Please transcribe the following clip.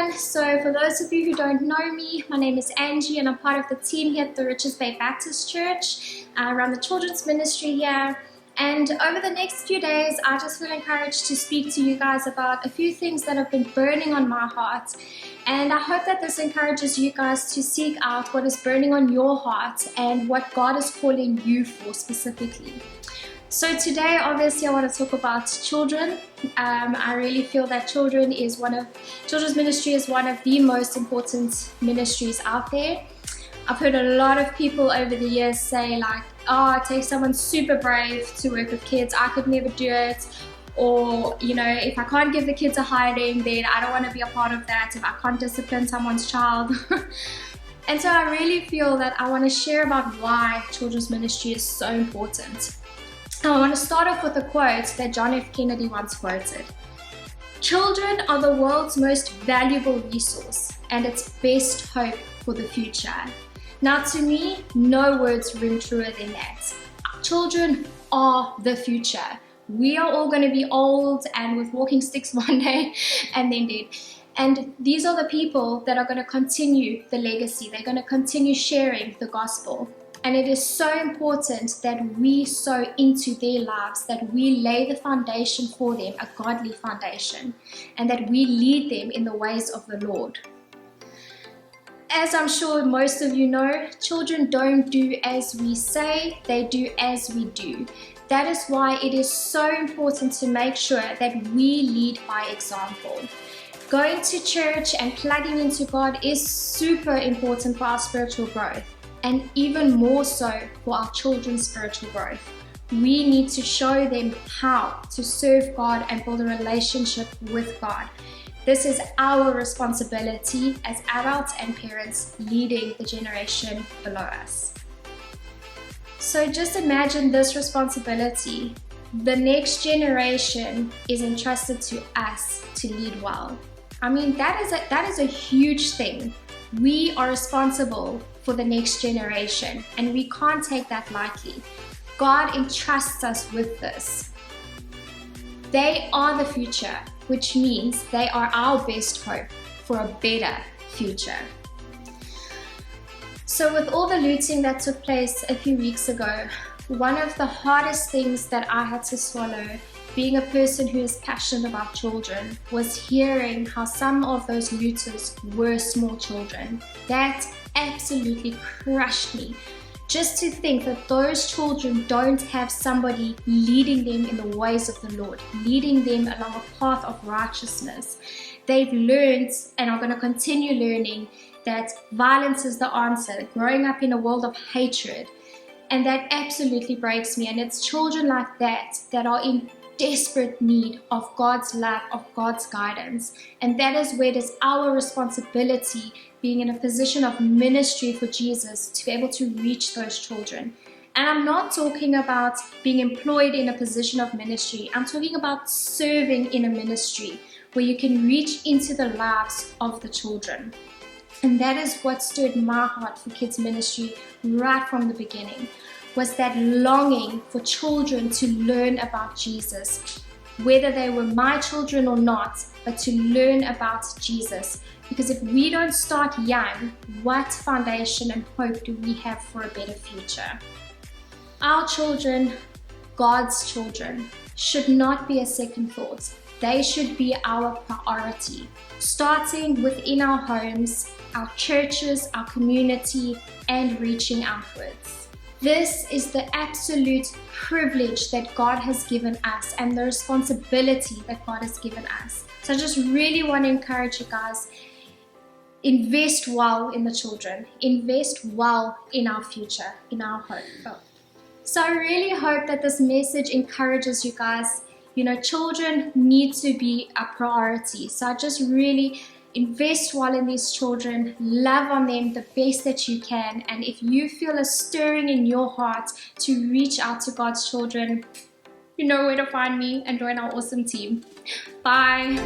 everyone. So for those of you who don't know me, my name is Angie and I'm part of the team here at the Richards Bay Baptist Church. I run the children's ministry here. And over the next few days, I just feel encouraged to speak to you guys about a few things that have been burning on my heart. And I hope that this encourages you guys to seek out what is burning on your heart and what God is calling you for specifically. So today, obviously, I want to talk about children. I really feel that children's ministry is one of the most important ministries out there. I've heard a lot of people over the years say like, oh, it takes someone super brave to work with kids. I could never do it. Or, you know, if I can't give the kids a hiding, then I don't want to be a part of that. If I can't discipline someone's child. And so I really feel that I want to share about why children's ministry is so important. I want to start off with a quote that John F. Kennedy once quoted. Children are the world's most valuable resource and its best hope for the future. Now to me, no words ring truer than that. Children are the future. We are all going to be old and with walking sticks one day and then dead. And these are the people that are going to continue the legacy. They're going to continue sharing the gospel. And it is so important that we sow into their lives, that we lay the foundation for them, a godly foundation, and that we lead them in the ways of the Lord. As I'm sure most of you know, children don't do as we say, they do as we do. That is why it is so important to make sure that we lead by example. Going to church and plugging into God is super important for our spiritual growth. And even more so for our children's spiritual growth. We need to show them how to serve God and build a relationship with God. This is our responsibility as adults and parents leading the generation below us. So just imagine this responsibility. The next generation is entrusted to us to lead well. I mean, that is a huge thing. We are responsible for the next generation, and we can't take that lightly. God entrusts us with this. They are the future, which means they are our best hope for a better future. So with all the looting that took place a few weeks ago, one of the hardest things that I had to swallow, being a person who is passionate about children, was hearing how some of those looters were small children. That absolutely crushed me. Just to think that those children don't have somebody leading them in the ways of the Lord, leading them along a path of righteousness. They've learned and are going to continue learning that violence is the answer, growing up in a world of hatred. And that absolutely breaks me. And it's children like that that are in desperate need of God's love, of God's guidance. And that is where it is our responsibility, being in a position of ministry for Jesus, to be able to reach those children. And I'm not talking about being employed in a position of ministry. I'm talking about serving in a ministry where you can reach into the lives of the children. And that is what stirred my heart for kids ministry right from the beginning, was that longing for children to learn about Jesus, whether they were my children or not, but to learn about Jesus. Because if we don't start young, what foundation and hope do we have for a better future? Our children, God's children, should not be a second thought. They should be our priority, starting within our homes, our churches, our community, and reaching outwards. This is the absolute privilege that God has given us and the responsibility that God has given us. So I just really want to encourage you guys, invest well in the children, invest well in our future, in our hope. So I really hope that this message encourages you guys. You know, children need to be a priority. So I just really invest well in these children, love on them the best that you can. And if you feel a stirring in your heart to reach out to God's children, you know where to find me and join our awesome team. Bye.